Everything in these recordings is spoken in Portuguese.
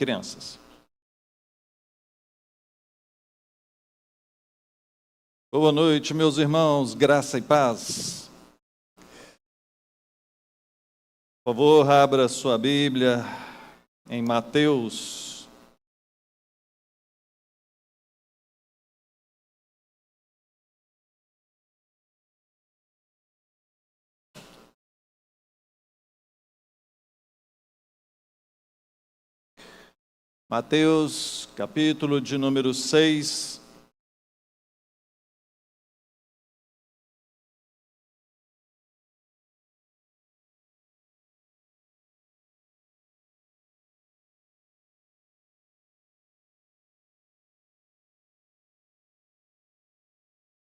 Crianças. Boa noite, meus irmãos, graça e paz. Por favor, abra sua Bíblia em Mateus. Mateus, capítulo de número 6.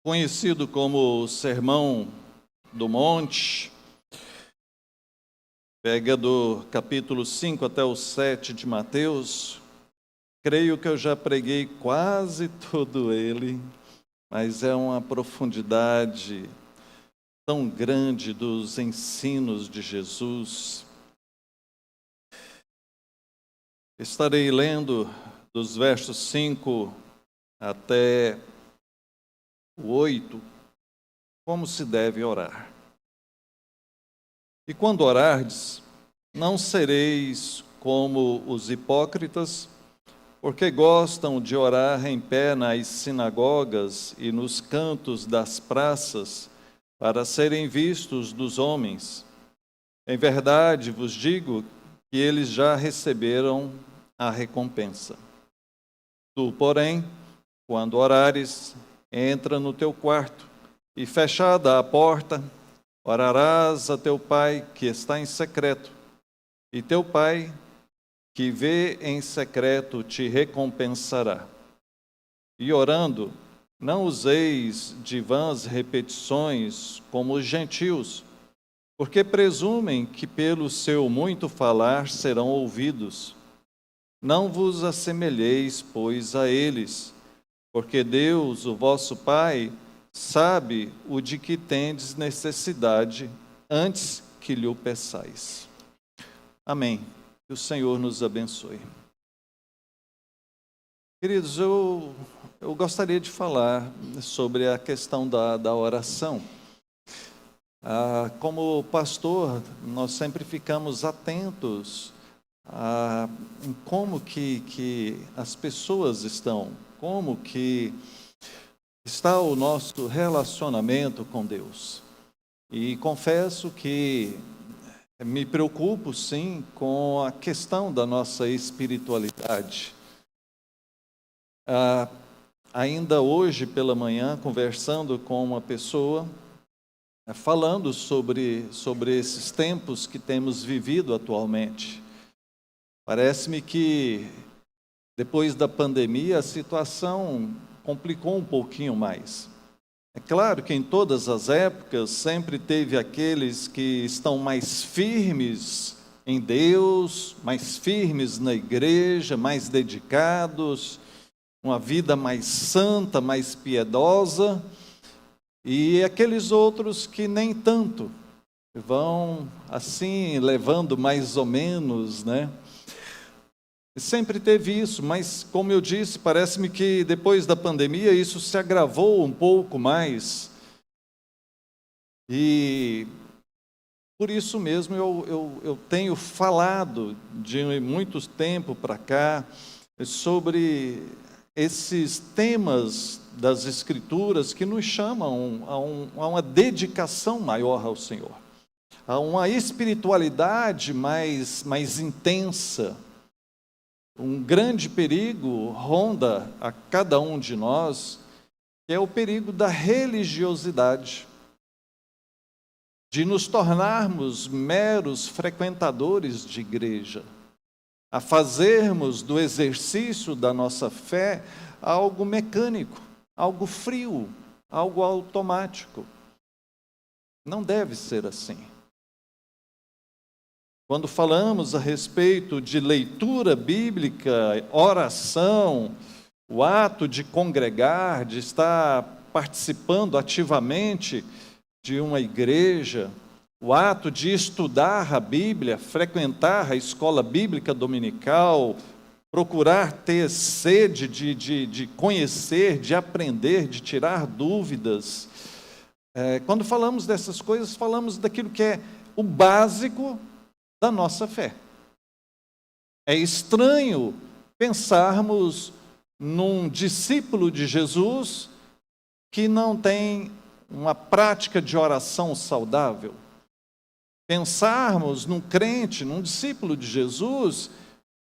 Conhecido como Sermão do Monte, pega do capítulo 5 até o 7 de Mateus. Creio que eu já preguei quase todo ele, mas é uma profundidade tão grande dos ensinos de Jesus. Estarei lendo dos versos 5 até o 8, como se deve orar. E quando orardes, não sereis como os hipócritas, porque gostam de orar em pé nas sinagogas e nos cantos das praças, para serem vistos dos homens. Em verdade vos digo que eles já receberam a recompensa. Tu, porém, quando orares, entra no teu quarto e, fechada a porta, orarás a teu Pai que está em secreto, e teu Pai que vê em secreto te recompensará. E orando, não useis de vãs repetições como os gentios, porque presumem que pelo seu muito falar serão ouvidos. Não vos assemelheis, pois, a eles, porque Deus, o vosso Pai, sabe o de que tendes necessidade antes que lhe o peçais. Amém. Que o Senhor nos abençoe. Queridos, eu gostaria de falar sobre a questão da oração. Como pastor, nós sempre ficamos atentos em como que as pessoas estão, como que está o nosso relacionamento com Deus. E confesso que me preocupo, sim, com a questão da nossa espiritualidade. Ainda hoje pela manhã, conversando com uma pessoa, falando sobre esses tempos que temos vivido atualmente. Parece-me que depois da pandemia a situação complicou um pouquinho mais. É claro que em todas as épocas sempre teve aqueles que estão mais firmes em Deus, mais firmes na igreja, mais dedicados, uma vida mais santa, mais piedosa, e aqueles outros que nem tanto, vão assim levando mais ou menos, né? Sempre teve isso, mas como eu disse, parece-me que depois da pandemia isso se agravou um pouco mais. E por isso mesmo eu tenho falado de muito tempo para cá sobre esses temas das Escrituras que nos chamam a uma dedicação maior ao Senhor, a uma espiritualidade mais intensa. Um grande perigo ronda a cada um de nós, que é o perigo da religiosidade, de nos tornarmos meros frequentadores de igreja, a fazermos do exercício da nossa fé algo mecânico, algo frio, algo automático. Não deve ser assim. Quando falamos a respeito de leitura bíblica, oração, o ato de congregar, de estar participando ativamente de uma igreja, o ato de estudar a Bíblia, frequentar a escola bíblica dominical, procurar ter sede de conhecer, de aprender, de tirar dúvidas. Quando falamos dessas coisas, falamos daquilo que é o básico da nossa fé. É estranho pensarmos num discípulo de Jesus que não tem uma prática de oração saudável. Pensarmos num crente, num discípulo de Jesus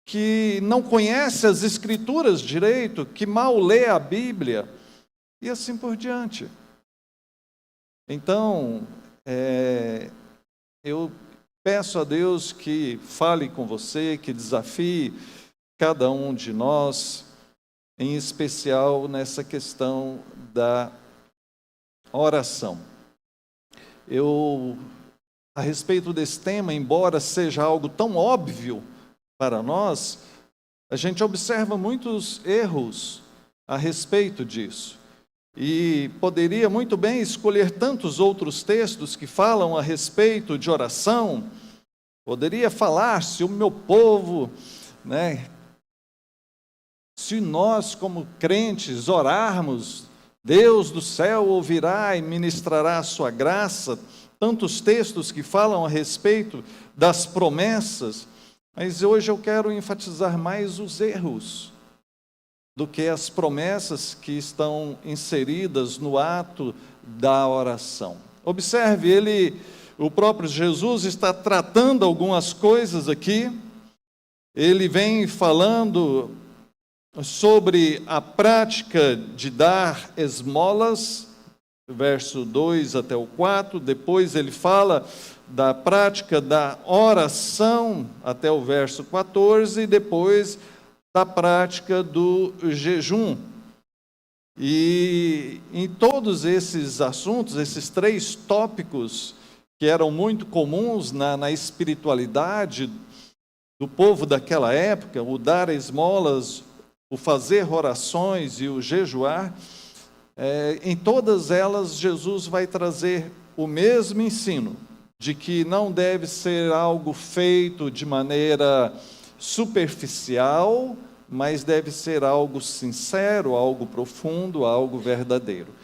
que não conhece as Escrituras direito, que mal lê a Bíblia, e assim por diante. Então, eu peço a Deus que fale com você, que desafie cada um de nós, em especial nessa questão da oração. A respeito desse tema, embora seja algo tão óbvio para nós, a gente observa muitos erros a respeito disso. E poderia muito bem escolher tantos outros textos que falam a respeito de oração. Poderia falar se o meu povo, se nós como crentes orarmos, Deus do céu ouvirá e ministrará a sua graça. Tantos textos que falam a respeito das promessas. Mas hoje eu quero enfatizar mais os erros do que as promessas que estão inseridas no ato da oração. Observe, o próprio Jesus está tratando algumas coisas aqui. Ele vem falando sobre a prática de dar esmolas, verso 2 até o 4. Depois ele fala da prática da oração, até o verso 14, e depois da prática do jejum. E em todos esses assuntos, esses 3 tópicos que eram muito comuns na espiritualidade do povo daquela época, o dar esmolas, o fazer orações e o jejuar, em todas elas Jesus vai trazer o mesmo ensino, de que não deve ser algo feito de maneira superficial, mas deve ser algo sincero, algo profundo, algo verdadeiro.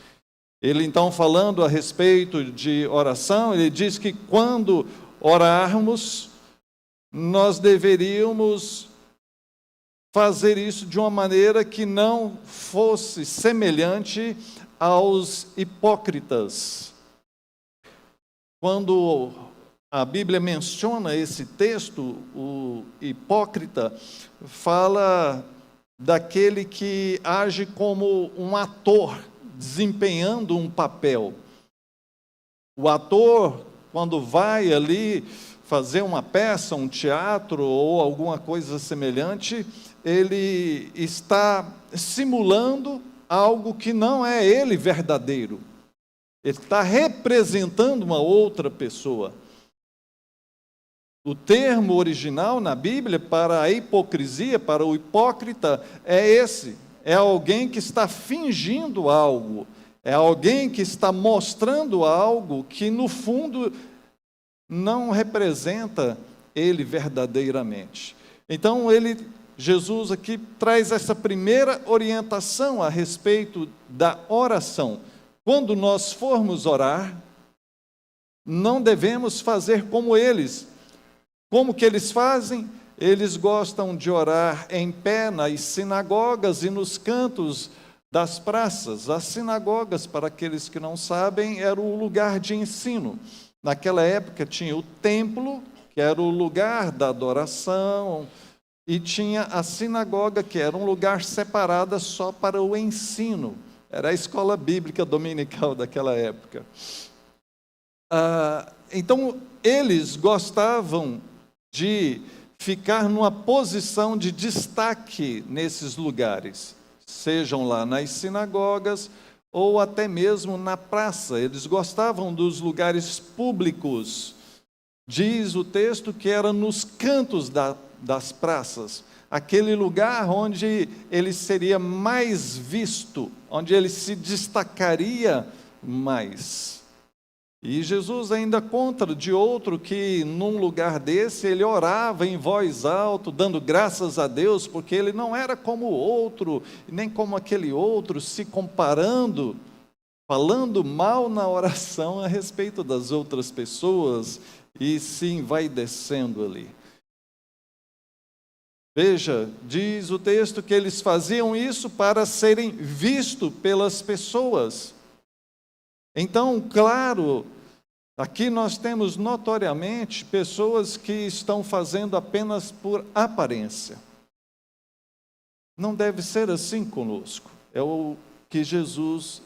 Ele então, falando a respeito de oração, ele diz que quando orarmos, nós deveríamos fazer isso de uma maneira que não fosse semelhante aos hipócritas. Quando a Bíblia menciona esse texto, o hipócrita fala daquele que age como um ator, desempenhando um papel. O ator, quando vai ali fazer uma peça, um teatro ou alguma coisa semelhante, ele está simulando algo que não é ele verdadeiro. Ele está representando uma outra pessoa. O termo original na Bíblia para a hipocrisia, para o hipócrita, é esse. É alguém que está fingindo algo. É alguém que está mostrando algo que, no fundo, não representa ele verdadeiramente. Então, Jesus aqui traz essa primeira orientação a respeito da oração. Quando nós formos orar, não devemos fazer como eles. Como que eles fazem? Eles gostam de orar em pé nas sinagogas e nos cantos das praças. As sinagogas, para aqueles que não sabem, era o lugar de ensino. Naquela época tinha o templo, que era o lugar da adoração, e tinha a sinagoga, que era um lugar separado só para o ensino. Era a escola bíblica dominical daquela época. Então, eles gostavam de ficar numa posição de destaque nesses lugares, sejam lá nas sinagogas ou até mesmo na praça. Eles gostavam dos lugares públicos. Diz o texto que era nos cantos das praças, aquele lugar onde ele seria mais visto, onde ele se destacaria mais. E Jesus ainda conta de outro que, num lugar desse, ele orava em voz alta, dando graças a Deus, porque ele não era como o outro, nem como aquele outro, se comparando, falando mal na oração a respeito das outras pessoas, e se envaidecendo ali. Veja, diz o texto que eles faziam isso para serem vistos pelas pessoas. Então, claro, aqui nós temos notoriamente pessoas que estão fazendo apenas por aparência. Não deve ser assim conosco. É o que Jesus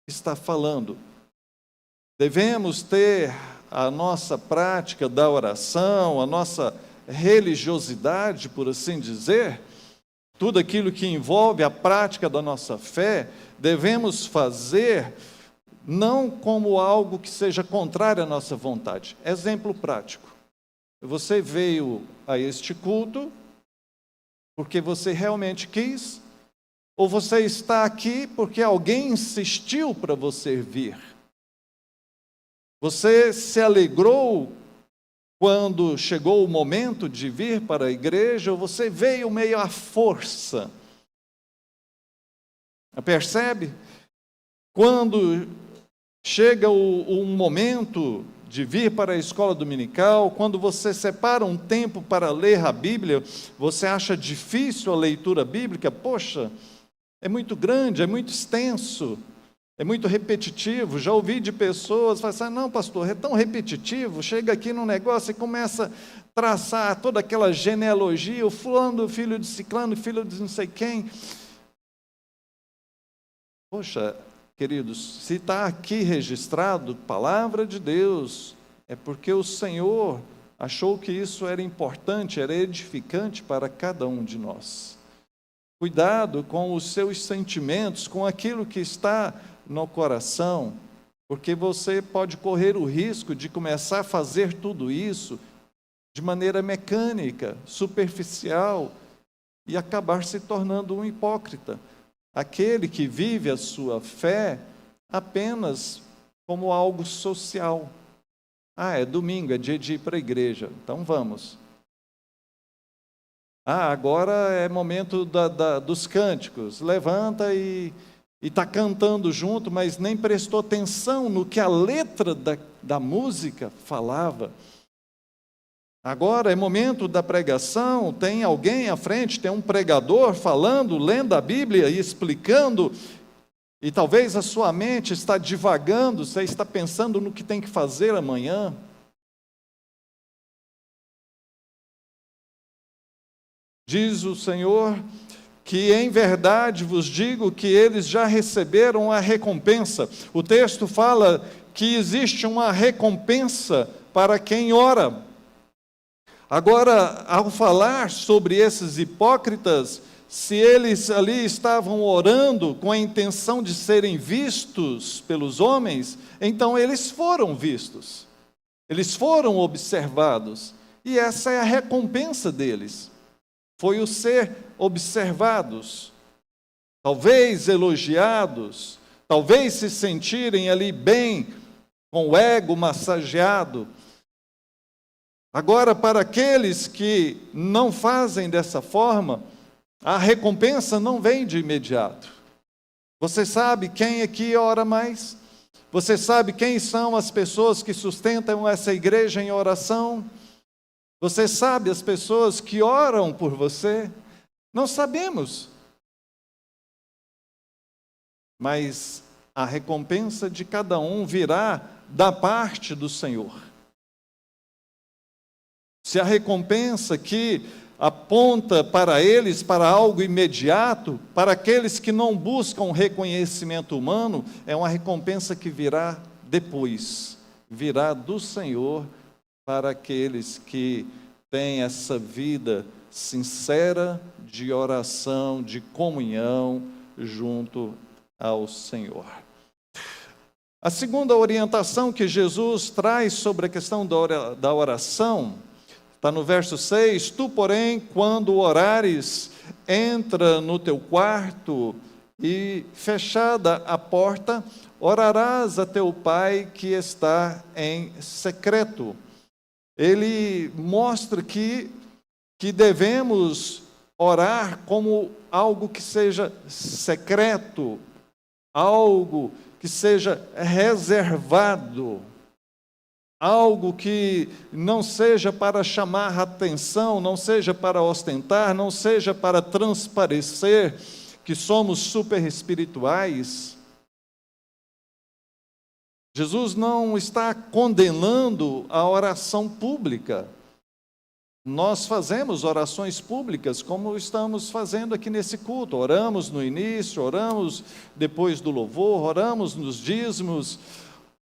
está falando. Devemos ter a nossa prática da oração, a nossa religiosidade, por assim dizer, tudo aquilo que envolve a prática da nossa fé, devemos fazer não como algo que seja contrário à nossa vontade. Exemplo prático. Você veio a este culto porque você realmente quis, ou você está aqui porque alguém insistiu para você vir? Você se alegrou quando chegou o momento de vir para a igreja, ou você veio meio à força? Percebe? Quando chega um momento de vir para a escola dominical, quando você separa um tempo para ler a Bíblia, você acha difícil a leitura bíblica? Poxa, é muito grande, é muito extenso, é muito repetitivo. Já ouvi de pessoas falar assim: não, pastor, é tão repetitivo, chega aqui num negócio e começa a traçar toda aquela genealogia, o fulano, filho de ciclano, filho de não sei quem. Poxa, queridos, se está aqui registrado palavra de Deus, é porque o Senhor achou que isso era importante, era edificante para cada um de nós. Cuidado com os seus sentimentos, com aquilo que está no coração, porque você pode correr o risco de começar a fazer tudo isso de maneira mecânica, superficial, e acabar se tornando um hipócrita. Aquele que vive a sua fé apenas como algo social. É domingo, é dia de ir para a igreja, então vamos. Agora é momento dos cânticos, levanta e está cantando junto, mas nem prestou atenção no que a letra da música falava. Agora é momento da pregação, tem alguém à frente, tem um pregador falando, lendo a Bíblia e explicando, e talvez a sua mente está divagando, você está pensando no que tem que fazer amanhã. Diz o Senhor que em verdade vos digo que eles já receberam a recompensa. O texto fala que existe uma recompensa para quem ora. Agora, ao falar sobre esses hipócritas, se eles ali estavam orando com a intenção de serem vistos pelos homens, então eles foram vistos, eles foram observados, e essa é a recompensa deles, foi o ser observados, talvez elogiados, talvez se sentirem ali bem, com o ego massageado. Agora, para aqueles que não fazem dessa forma, a recompensa não vem de imediato. Você sabe quem aqui ora mais? Você sabe quem são as pessoas que sustentam essa igreja em oração? Você sabe as pessoas que oram por você? Não sabemos. Mas a recompensa de cada um virá da parte do Senhor. Se a recompensa que aponta para eles, para algo imediato, para aqueles que não buscam reconhecimento humano, é uma recompensa que virá depois, virá do Senhor para aqueles que têm essa vida sincera de oração, de comunhão junto ao Senhor. A segunda orientação que Jesus traz sobre a questão da oração está no verso 6, tu, porém, quando orares, entra no teu quarto e, fechada a porta, orarás a teu Pai que está em secreto. Ele mostra que devemos orar como algo que seja secreto, algo que seja reservado, algo que não seja para chamar atenção, não seja para ostentar, não seja para transparecer que somos super espirituais. Jesus não está condenando a oração pública. Nós fazemos orações públicas, como estamos fazendo aqui nesse culto. Oramos no início, oramos depois do louvor, oramos nos dízimos,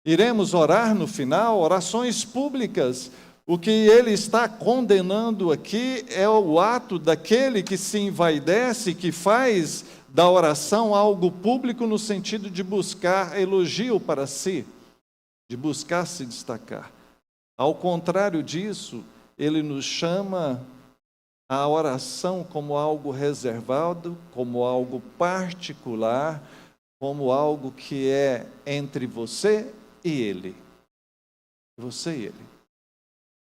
iremos orar no final, orações públicas. O que ele está condenando aqui é o ato daquele que se envaidece, que faz da oração algo público no sentido de buscar elogio para si, de buscar se destacar. Ao contrário disso, ele nos chama a oração como algo reservado, como algo particular, como algo que é entre você e ele. Você e ele.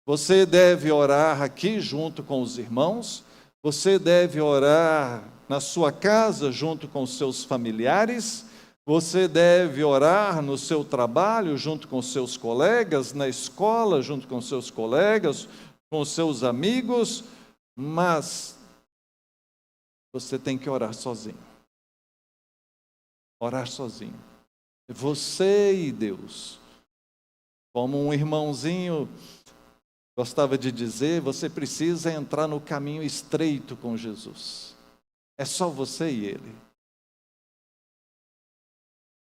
Você deve orar aqui junto com os irmãos, você deve orar na sua casa junto com os seus familiares, você deve orar no seu trabalho junto com os seus colegas, na escola junto com os seus colegas, com os seus amigos, mas você tem que orar sozinho. Orar sozinho. Você e Deus. Como um irmãozinho gostava de dizer, você precisa entrar no caminho estreito com Jesus. É só você e Ele.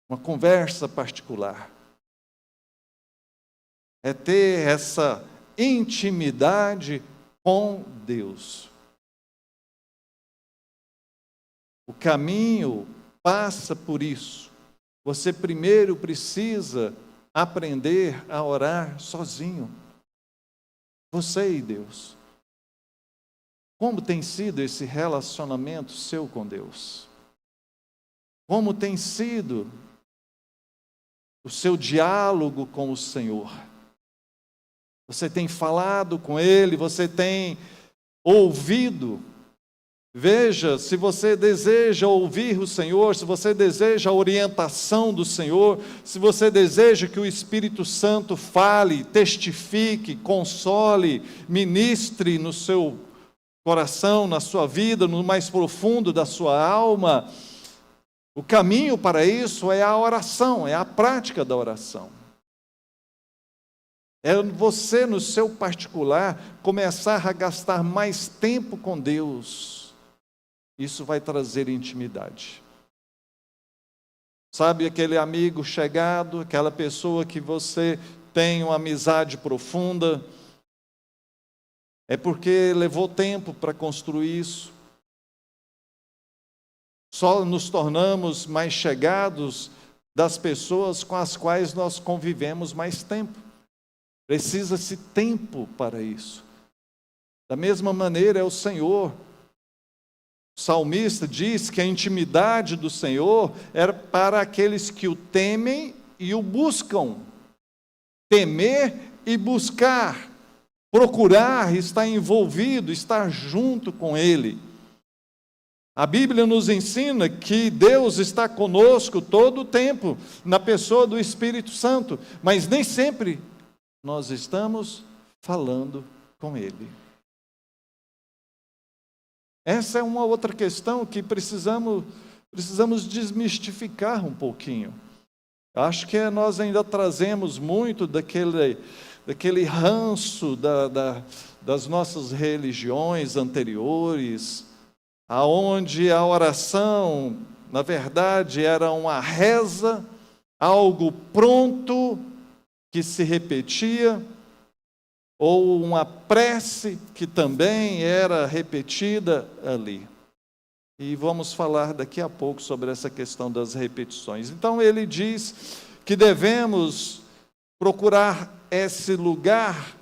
Uma conversa particular. É ter essa intimidade com Deus. O caminho passa por isso. Você primeiro precisa aprender a orar sozinho. Você e Deus. Como tem sido esse relacionamento seu com Deus? Como tem sido o seu diálogo com o Senhor? Você tem falado com Ele, você tem ouvido. Veja, se você deseja ouvir o Senhor, se você deseja a orientação do Senhor, se você deseja que o Espírito Santo fale, testifique, console, ministre no seu coração, na sua vida, no mais profundo da sua alma, o caminho para isso é a oração, é a prática da oração. É você, no seu particular, começar a gastar mais tempo com Deus. Isso vai trazer intimidade. Sabe aquele amigo chegado, aquela pessoa que você tem uma amizade profunda? É porque levou tempo para construir isso. Só nos tornamos mais chegados das pessoas com as quais nós convivemos mais tempo. Precisa-se tempo para isso. Da mesma maneira é o Senhor. O salmista diz que a intimidade do Senhor era para aqueles que o temem e o buscam. Temer e buscar. Procurar, estar envolvido, estar junto com Ele. A Bíblia nos ensina que Deus está conosco todo o tempo, na pessoa do Espírito Santo, mas nem sempre nós estamos falando com Ele. Essa é uma outra questão que precisamos desmistificar um pouquinho. Acho que nós ainda trazemos muito daquele ranço das nossas religiões anteriores, aonde a oração, na verdade, era uma reza, algo pronto, que se repetia, ou uma prece que também era repetida ali. E vamos falar daqui a pouco sobre essa questão das repetições. Então ele diz que devemos procurar esse lugar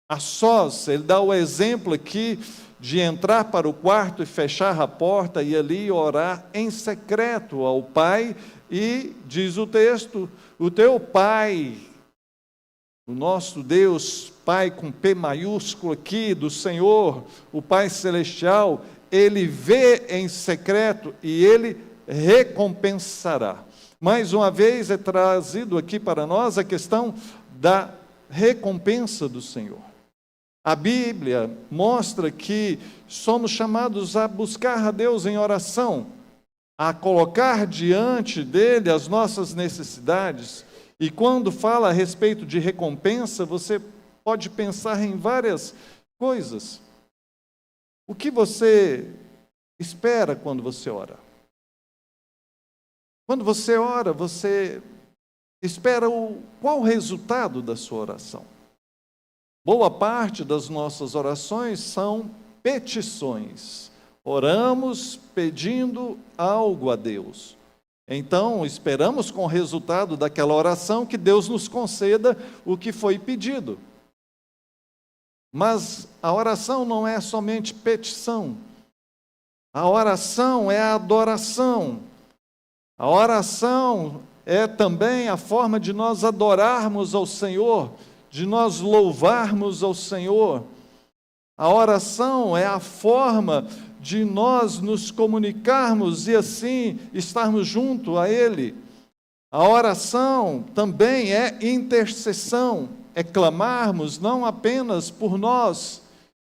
a sós. Ele dá o exemplo aqui de entrar para o quarto e fechar a porta e ali orar em secreto ao Pai. E diz o texto: o teu Pai, o nosso Deus, Pai com P maiúsculo aqui, do Senhor, o Pai Celestial, Ele vê em secreto e Ele recompensará. Mais uma vez é trazido aqui para nós a questão da recompensa do Senhor. A Bíblia mostra que somos chamados a buscar a Deus em oração, a colocar diante dEle as nossas necessidades. E quando fala a respeito de recompensa, você pode pensar em várias coisas. O que você espera quando você ora? Quando você ora, você espera qual o resultado da sua oração? Boa parte das nossas orações são petições. Oramos pedindo algo a Deus. Então, esperamos com o resultado daquela oração que Deus nos conceda o que foi pedido. Mas a oração não é somente petição. A oração é a adoração. A oração é também a forma de nós adorarmos ao Senhor, de nós louvarmos ao Senhor. A oração é a forma de nós nos comunicarmos e assim estarmos junto a Ele. A oração também é intercessão, é clamarmos não apenas por nós,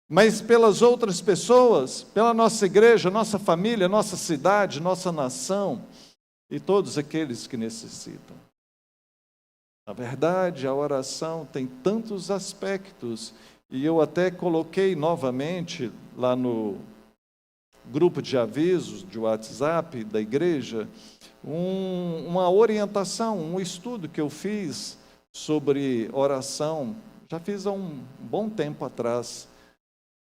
mas pelas outras pessoas, pela nossa igreja, nossa família, nossa cidade, nossa nação e todos aqueles que necessitam. Na verdade, a oração tem tantos aspectos, e eu até coloquei novamente lá no grupo de avisos de WhatsApp da igreja, uma orientação, um estudo que eu fiz sobre oração, já fiz há um bom tempo atrás.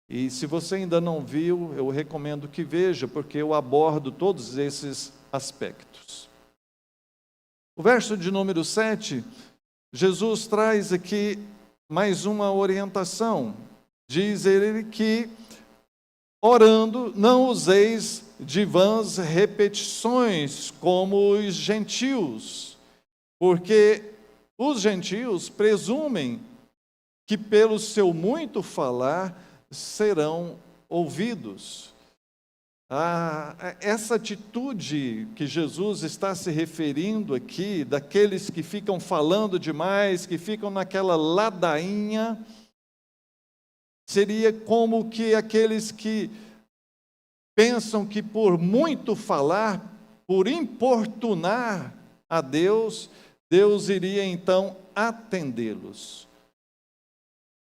E se você ainda não viu, eu recomendo que veja, porque eu abordo todos esses aspectos. O verso de número 7, Jesus traz aqui mais uma orientação. Diz ele que, orando, não useis de vãs repetições como os gentios, porque os gentios presumem que pelo seu muito falar serão ouvidos. Essa atitude que Jesus está se referindo aqui, daqueles que ficam falando demais, que ficam naquela ladainha, seria como que aqueles que pensam que por muito falar, por importunar a Deus, Deus iria então atendê-los.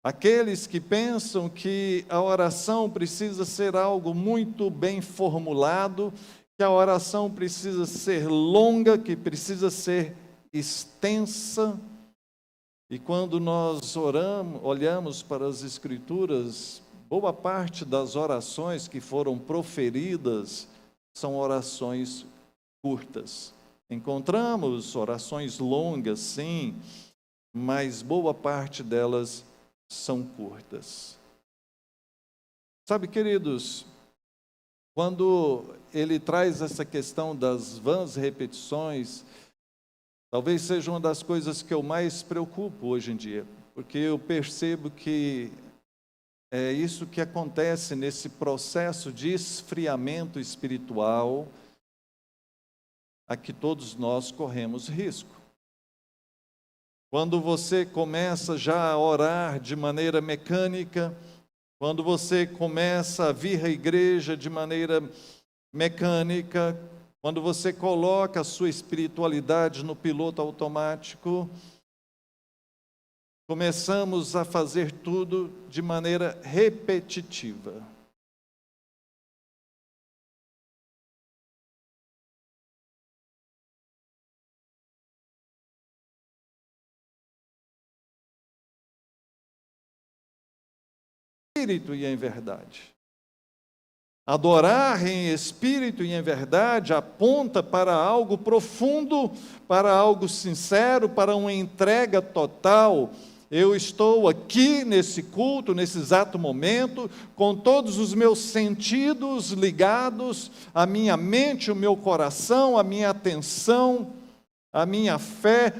Aqueles que pensam que a oração precisa ser algo muito bem formulado, que a oração precisa ser longa, que precisa ser extensa. E quando nós olhamos para as Escrituras, boa parte das orações que foram proferidas são orações curtas. Encontramos orações longas, sim, mas boa parte delas são curtas. Sabe, queridos, quando ele traz essa questão das vãs repetições, talvez seja uma das coisas que eu mais preocupo hoje em dia, porque eu percebo que é isso que acontece nesse processo de esfriamento espiritual a que todos nós corremos risco. Quando você começa já a orar de maneira mecânica, quando você começa a vir à igreja de maneira mecânica, quando você coloca a sua espiritualidade no piloto automático, começamos a fazer tudo de maneira repetitiva. Espírito e em verdade. Adorar em espírito e em verdade aponta para algo profundo, para algo sincero, para uma entrega total. Eu estou aqui nesse culto, nesse exato momento, com todos os meus sentidos ligados, a minha mente, o meu coração, a minha atenção, a minha fé,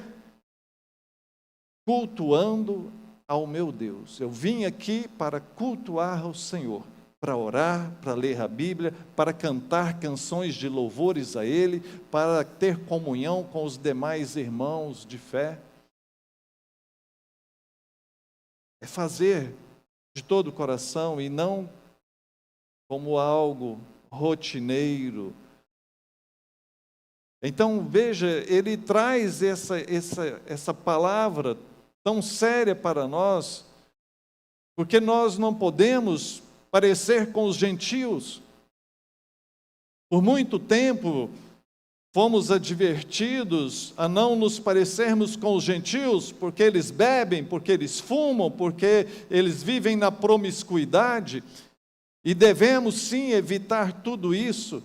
cultuando ao meu Deus. Eu vim aqui para cultuar o Senhor, para orar, para ler a Bíblia, para cantar canções de louvores a Ele, para ter comunhão com os demais irmãos de fé. É fazer de todo o coração e não como algo rotineiro. Então, veja, ele traz essa palavra tão séria para nós, porque nós não podemos parecer com os gentios. Por muito tempo, fomos advertidos a não nos parecermos com os gentios, porque eles bebem, porque eles fumam, porque eles vivem na promiscuidade, e devemos sim evitar tudo isso.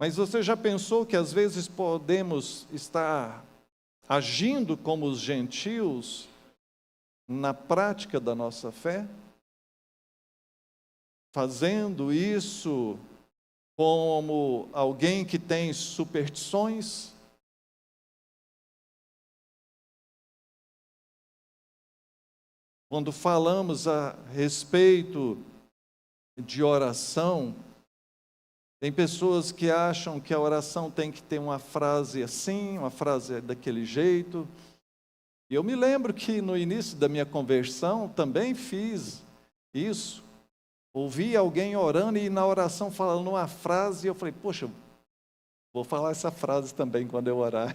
Mas você já pensou que às vezes podemos estar agindo como os gentios na prática da nossa fé? Fazendo isso como alguém que tem superstições? Quando falamos a respeito de oração, tem pessoas que acham que a oração tem que ter uma frase assim, uma frase daquele jeito. E eu me lembro que no início da minha conversão também fiz isso. Ouvi alguém orando e na oração falando uma frase, e eu falei, poxa, vou falar essa frase também quando eu orar.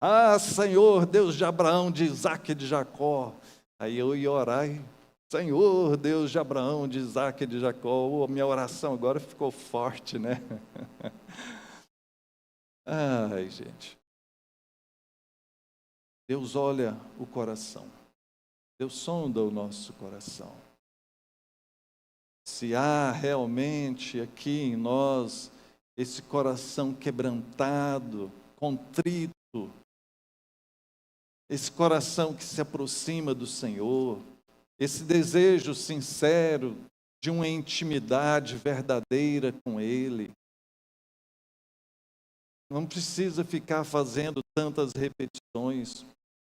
Ah, Senhor, Deus de Abraão, de Isaac e de Jacó. Aí eu ia orar e, Senhor, Deus de Abraão, de Isaac e de Jacó. A minha oração agora ficou forte, né? Ai, gente. Deus olha o coração. Deus sonda o nosso coração. Se há realmente aqui em nós esse coração quebrantado, contrito, esse coração que se aproxima do Senhor, esse desejo sincero de uma intimidade verdadeira com Ele, não precisa ficar fazendo tantas repetições.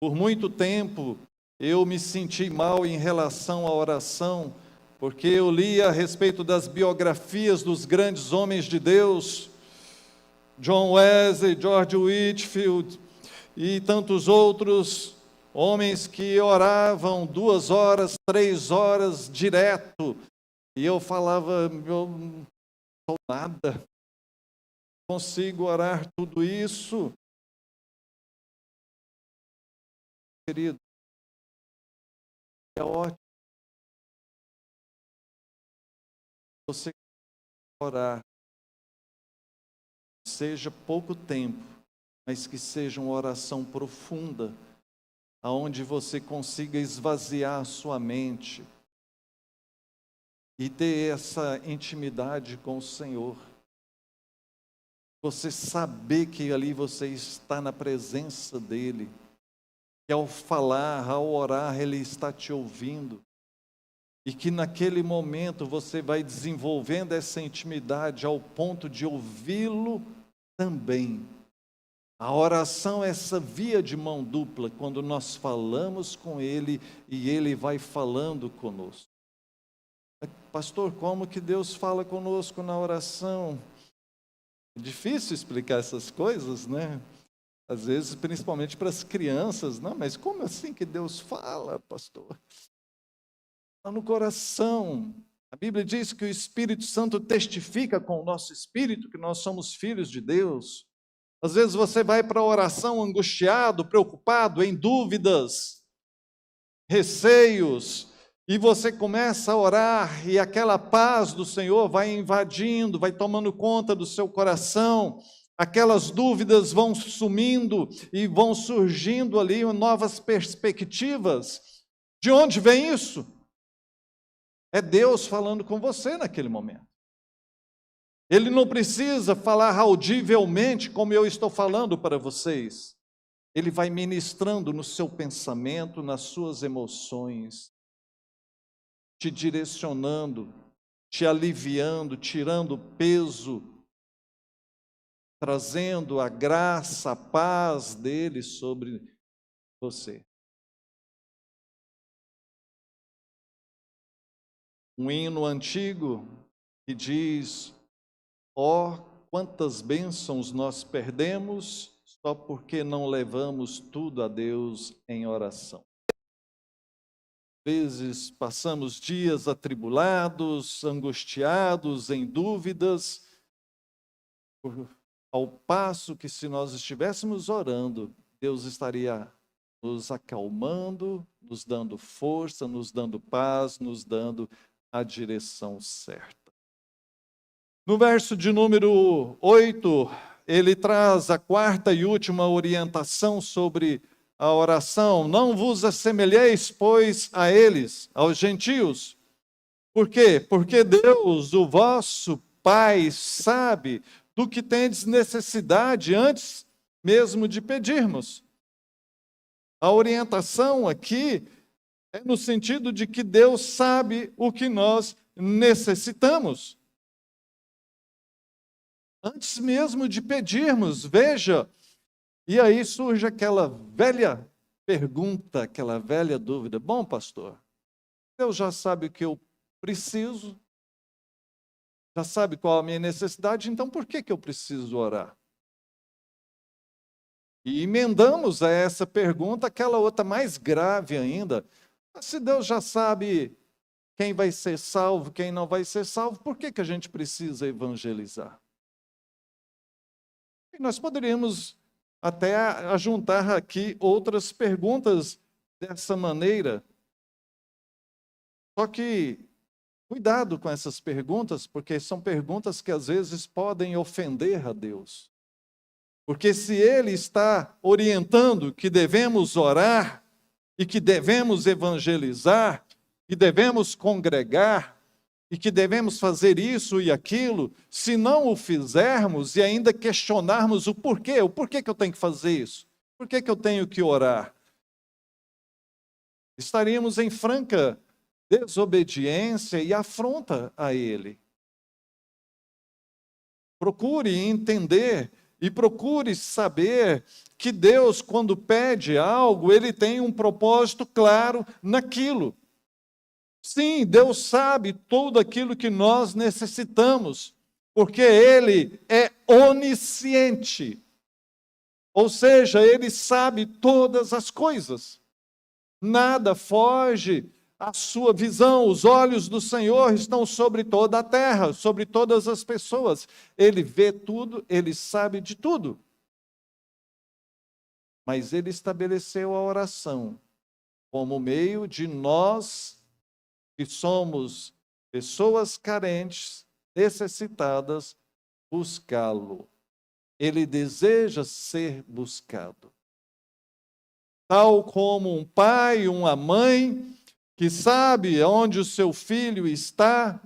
Por muito tempo eu me senti mal em relação à oração, porque eu li a respeito das biografias dos grandes homens de Deus, John Wesley, George Whitefield e tantos outros homens que oravam 2 horas, 3 horas direto, e eu falava, eu não sou nada, não consigo orar tudo isso. Querido, é ótimo você orar, seja pouco tempo, mas que seja uma oração profunda, aonde você consiga esvaziar a sua mente e ter essa intimidade com o Senhor. Você saber que ali você está na presença dEle, que ao falar, ao orar, Ele está te ouvindo. E que naquele momento você vai desenvolvendo essa intimidade ao ponto de ouvi-lo também. A oração é essa via de mão dupla, quando nós falamos com Ele e Ele vai falando conosco. Pastor, como que Deus fala conosco na oração? É difícil explicar essas coisas, né? Às vezes, principalmente para as crianças. Não, mas como assim que Deus fala, pastor? No coração. A Bíblia diz que o Espírito Santo testifica com o nosso espírito que nós somos filhos de Deus. Às vezes você vai para a oração angustiado, preocupado, em dúvidas, receios, e você começa a orar e aquela paz do Senhor vai invadindo, vai tomando conta do seu coração. Aquelas dúvidas vão sumindo e vão surgindo ali novas perspectivas. De onde vem isso? É Deus falando com você naquele momento. Ele não precisa falar audivelmente como eu estou falando para vocês. Ele vai ministrando no seu pensamento, nas suas emoções, te direcionando, te aliviando, tirando o peso, trazendo a graça, a paz dele sobre você. Um hino antigo que diz: ó, quantas bênçãos nós perdemos só porque não levamos tudo a Deus em oração. Às vezes passamos dias atribulados, angustiados, em dúvidas, ao passo que se nós estivéssemos orando, Deus estaria nos acalmando, nos dando força, nos dando paz, nos dando a direção certa. No verso de número 8, ele traz a quarta e última orientação sobre a oração. Não vos assemelheis, pois, a eles, aos gentios. Por quê? Porque Deus, o vosso Pai, sabe do que tendes necessidade antes mesmo de pedirmos. A orientação aqui é no sentido de que Deus sabe o que nós necessitamos. Antes mesmo de pedirmos, veja, e aí surge aquela velha pergunta, aquela velha dúvida. Bom, pastor, Deus já sabe o que eu preciso, já sabe qual a minha necessidade, então por que eu preciso orar? E emendamos a essa pergunta aquela outra mais grave ainda. Se Deus já sabe quem vai ser salvo, quem não vai ser salvo, por que a gente precisa evangelizar? E nós poderíamos até ajuntar aqui outras perguntas dessa maneira. Só que cuidado com essas perguntas, porque são perguntas que às vezes podem ofender a Deus. Porque se Ele está orientando que devemos orar e que devemos evangelizar, que devemos congregar, e que devemos fazer isso e aquilo, se não o fizermos e ainda questionarmos o porquê que eu tenho que fazer isso? Por que eu tenho que orar? Estaríamos em franca desobediência e afronta a Ele. Procure entender e procure saber que Deus, quando pede algo, Ele tem um propósito claro naquilo. Sim, Deus sabe tudo aquilo que nós necessitamos, porque Ele é onisciente. Ou seja, Ele sabe todas as coisas. Nada foge à sua visão. Os olhos do Senhor estão sobre toda a terra, sobre todas as pessoas. Ele vê tudo, Ele sabe de tudo. Mas Ele estabeleceu a oração como meio de nós, que somos pessoas carentes, necessitadas, buscá-lo. Ele deseja ser buscado. Tal como um pai, uma mãe, que sabe onde o seu filho está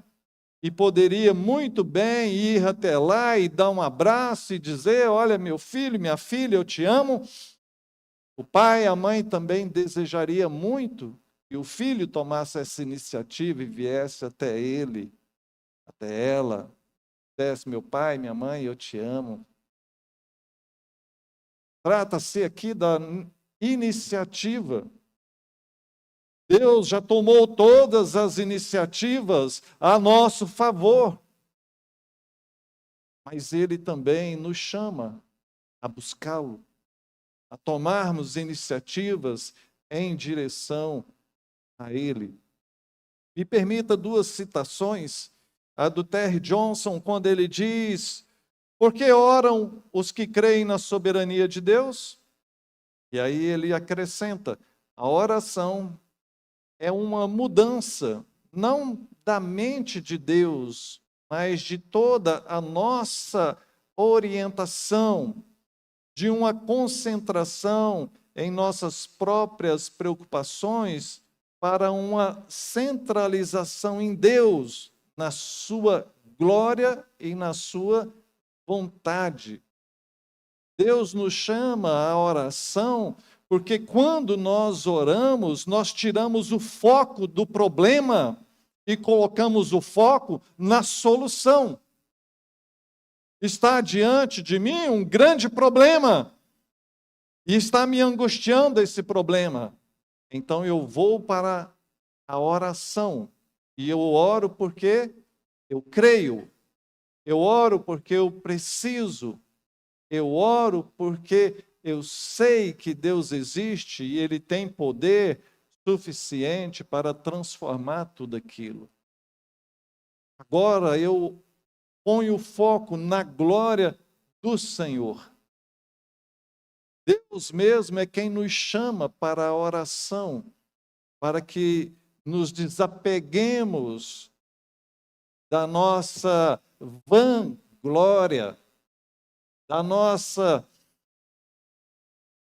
e poderia muito bem ir até lá e dar um abraço e dizer: olha, meu filho, minha filha, eu te amo. O pai e a mãe também desejaria muito que o filho tomasse essa iniciativa e viesse até ele, até ela, dissesse: meu pai, minha mãe, eu te amo. Trata-se aqui da iniciativa. Deus já tomou todas as iniciativas a nosso favor, mas Ele também nos chama a buscá-lo, a tomarmos iniciativas em direção a Ele. Me permita duas citações. A do Terry Johnson, quando ele diz: por que oram os que creem na soberania de Deus? E aí ele acrescenta: a oração é uma mudança, não da mente de Deus, mas de toda a nossa orientação, de uma concentração em nossas próprias preocupações para uma centralização em Deus, na sua glória e na sua vontade. Deus nos chama à oração, porque quando nós oramos, nós tiramos o foco do problema e colocamos o foco na solução. Está diante de mim um grande problema e está me angustiando esse problema. Então eu vou para a oração e eu oro porque eu creio, eu oro porque eu preciso, eu oro porque eu sei que Deus existe e Ele tem poder suficiente para transformar tudo aquilo. Agora eu ponho o foco na glória do Senhor. Deus mesmo é quem nos chama para a oração, para que nos desapeguemos da nossa vanglória, da nossa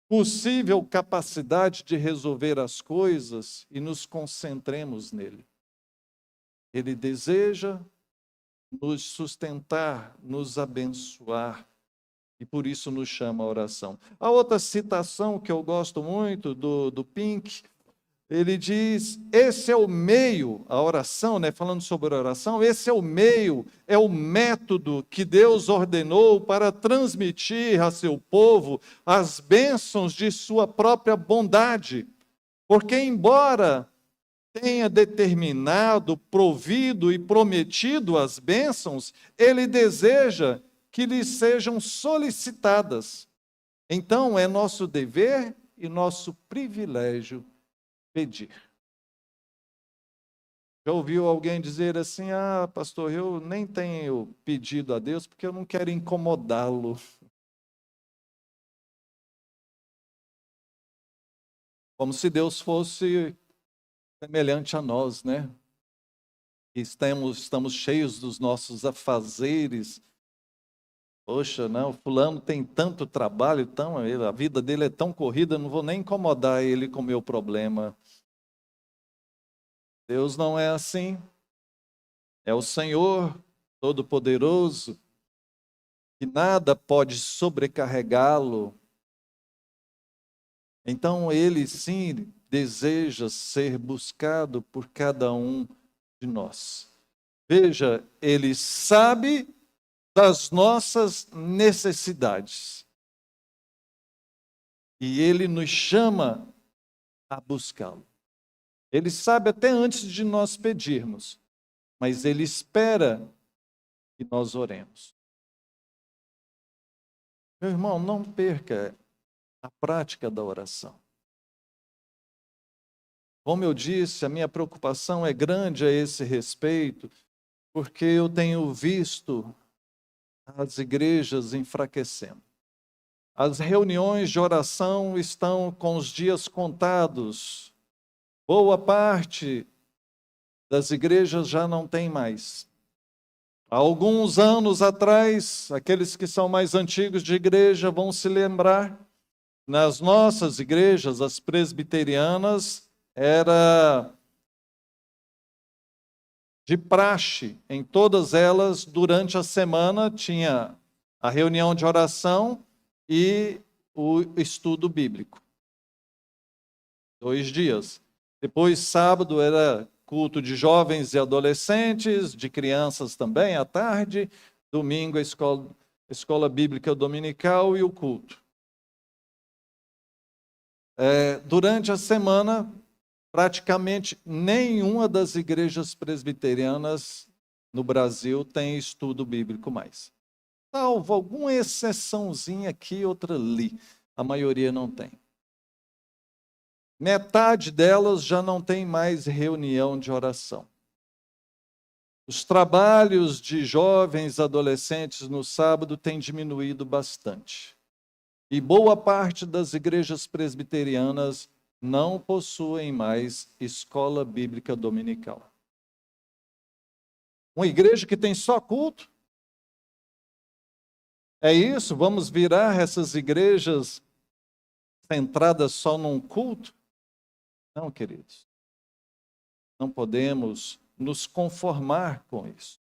possível capacidade de resolver as coisas e nos concentremos nele. Ele deseja nos sustentar, nos abençoar, e por isso nos chama a oração. A outra citação que eu gosto muito do Pink, ele diz, esse é o meio, a oração, falando sobre a oração, esse é o meio, é o método que Deus ordenou para transmitir a seu povo as bênçãos de sua própria bondade. Porque embora tenha determinado, provido e prometido as bênçãos, ele deseja que lhes sejam solicitadas. Então, é nosso dever e nosso privilégio pedir. Já ouviu alguém dizer assim, pastor, eu nem tenho pedido a Deus porque eu não quero incomodá-lo. Como se Deus fosse semelhante a nós, né? Estamos cheios dos nossos afazeres. Poxa, não, fulano tem tanto trabalho, a vida dele é tão corrida, não vou nem incomodar ele com o meu problema. Deus não é assim. É o Senhor Todo-Poderoso, que nada pode sobrecarregá-lo. Então, ele sim deseja ser buscado por cada um de nós. Veja, ele sabe das nossas necessidades. E ele nos chama a buscá-lo. Ele sabe até antes de nós pedirmos, mas ele espera que nós oremos. Meu irmão, não perca a prática da oração. Como eu disse, a minha preocupação é grande a esse respeito, porque eu tenho visto as igrejas enfraquecendo. As reuniões de oração estão com os dias contados. Boa parte das igrejas já não tem mais. Há alguns anos atrás, aqueles que são mais antigos de igreja vão se lembrar, nas nossas igrejas, as presbiterianas, era de praxe, em todas elas, durante a semana, tinha a reunião de oração e o estudo bíblico. 2 dias. Depois, sábado, era culto de jovens e adolescentes, de crianças também, à tarde. Domingo, a escola bíblica dominical e o culto. Durante a semana, praticamente nenhuma das igrejas presbiterianas no Brasil tem estudo bíblico mais. Salvo alguma exceçãozinha aqui, outra ali. A maioria não tem. Metade delas já não tem mais reunião de oração. Os trabalhos de jovens adolescentes no sábado têm diminuído bastante. E boa parte das igrejas presbiterianas não possuem mais escola bíblica dominical. Uma igreja que tem só culto? É isso? Vamos virar essas igrejas centradas só num culto? Não, queridos. Não podemos nos conformar com isso.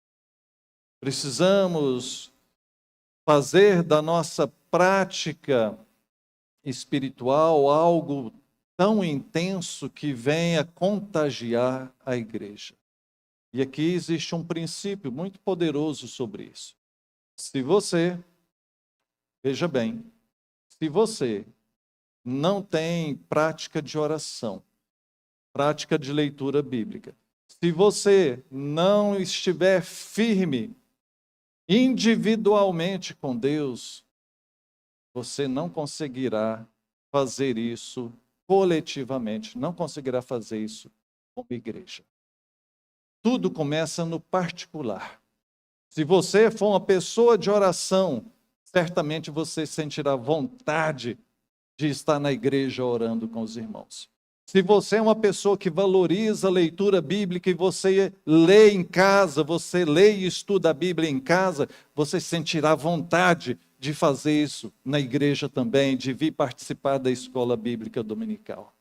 Precisamos fazer da nossa prática espiritual, algo tão intenso que venha contagiar a igreja. E aqui existe um princípio muito poderoso sobre isso. Se você, veja bem, se você não tem prática de oração, prática de leitura bíblica, se você não estiver firme individualmente com Deus, você não conseguirá fazer isso coletivamente, não conseguirá fazer isso como igreja. Tudo começa no particular. Se você for uma pessoa de oração, certamente você sentirá vontade de estar na igreja orando com os irmãos. Se você é uma pessoa que valoriza a leitura bíblica e você lê em casa, você lê e estuda a Bíblia em casa, você sentirá vontade de fazer isso na igreja também, de vir participar da escola bíblica dominical.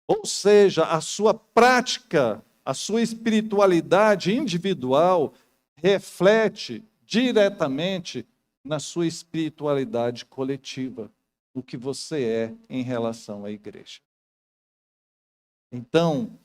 Ou seja, a sua prática, a sua espiritualidade individual reflete diretamente na sua espiritualidade coletiva, o que você é em relação à igreja. Então,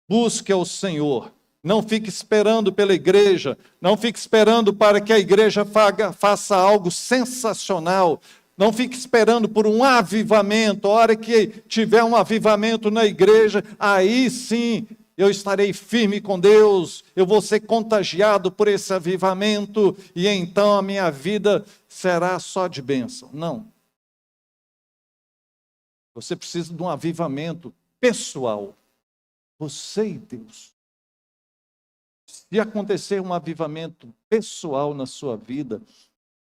busque ao Senhor. Não fique esperando pela igreja, não fique esperando para que a igreja faça algo sensacional, não fique esperando por um avivamento. A hora que tiver um avivamento na igreja, aí sim eu estarei firme com Deus, eu vou ser contagiado por esse avivamento e então a minha vida será só de bênção. Não. Você precisa de um avivamento pessoal. Você e Deus. Se acontecer um avivamento pessoal na sua vida,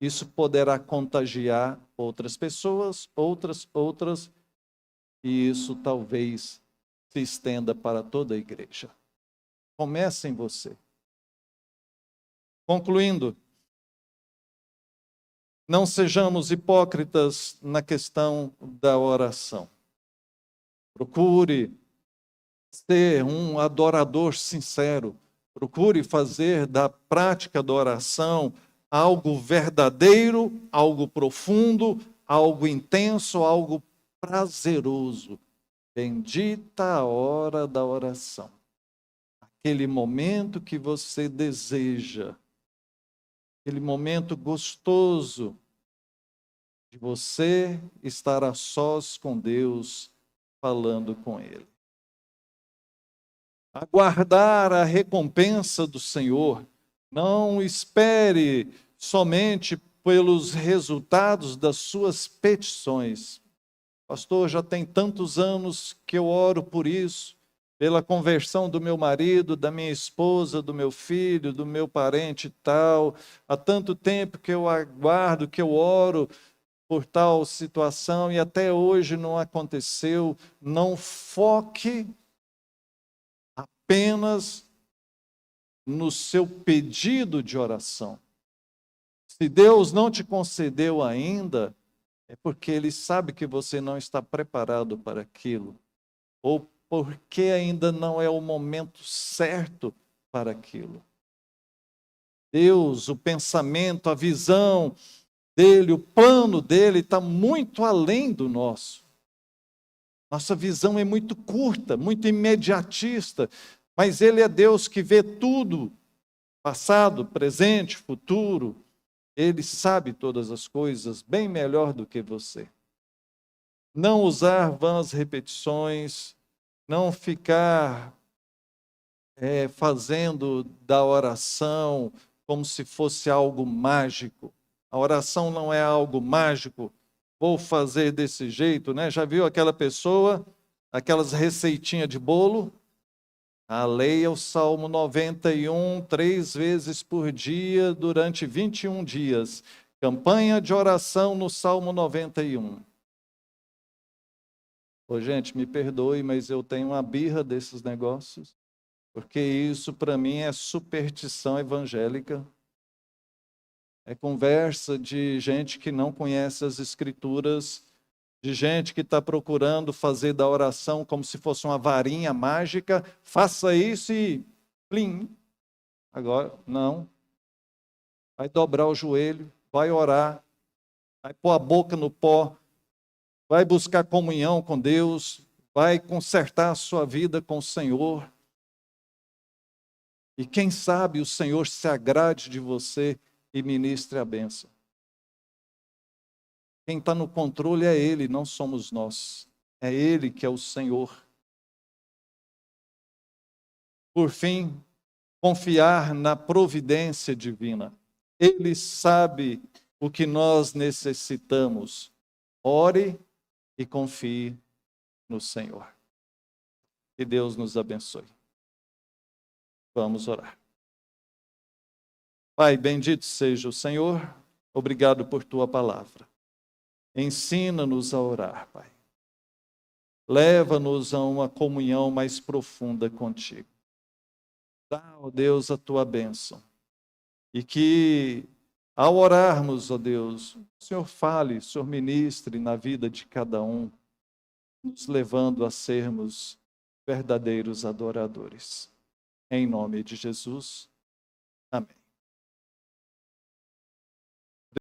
isso poderá contagiar outras pessoas, outras, e isso talvez se estenda para toda a igreja. Comece em você. Concluindo, não sejamos hipócritas na questão da oração. Procure ser um adorador sincero. Procure fazer da prática da oração algo verdadeiro, algo profundo, algo intenso, algo prazeroso. Bendita a hora da oração. Aquele momento que você deseja. Aquele momento gostoso de você estar a sós com Deus, falando com Ele. Aguardar a recompensa do Senhor. Não espere somente pelos resultados das suas petições. Pastor, já tem tantos anos que eu oro por isso, pela conversão do meu marido, da minha esposa, do meu filho, do meu parente e tal. Há tanto tempo que eu aguardo, que eu oro por tal situação e até hoje não aconteceu. Não foque apenas no seu pedido de oração. Se Deus não te concedeu ainda, é porque Ele sabe que você não está preparado para aquilo, ou porque ainda não é o momento certo para aquilo. Deus, o pensamento, a visão dele, o plano dele está muito além do nosso. Nossa visão é muito curta, muito imediatista, mas Ele é Deus que vê tudo, passado, presente, futuro. Ele sabe todas as coisas bem melhor do que você. Não usar vãs repetições, não ficar fazendo da oração como se fosse algo mágico. A oração não é algo mágico. Vou fazer desse jeito, né? Já viu aquela pessoa, aquelas receitinhas de bolo? Leia o Salmo 91 3 vezes por dia durante 21 dias. Campanha de oração no Salmo 91. Ô, gente, me perdoe, mas eu tenho uma birra desses negócios, porque isso para mim é superstição evangélica. É conversa de gente que não conhece as Escrituras, de gente que está procurando fazer da oração como se fosse uma varinha mágica. Faça isso e plim. Agora, não. Vai dobrar o joelho, vai orar, vai pôr a boca no pó, vai buscar comunhão com Deus, vai consertar a sua vida com o Senhor. E quem sabe o Senhor se agrade de você e ministre a bênção. Quem está no controle é Ele, não somos nós. É Ele que é o Senhor. Por fim, confiar na providência divina. Ele sabe o que nós necessitamos. Ore e confie no Senhor. Que Deus nos abençoe. Vamos orar. Pai, bendito seja o Senhor. Obrigado por tua palavra. Ensina-nos a orar, Pai. Leva-nos a uma comunhão mais profunda contigo. Dá, ó Deus, a tua bênção. E que, ao orarmos, ó Deus, o Senhor fale, o Senhor ministre na vida de cada um, nos levando a sermos verdadeiros adoradores. Em nome de Jesus.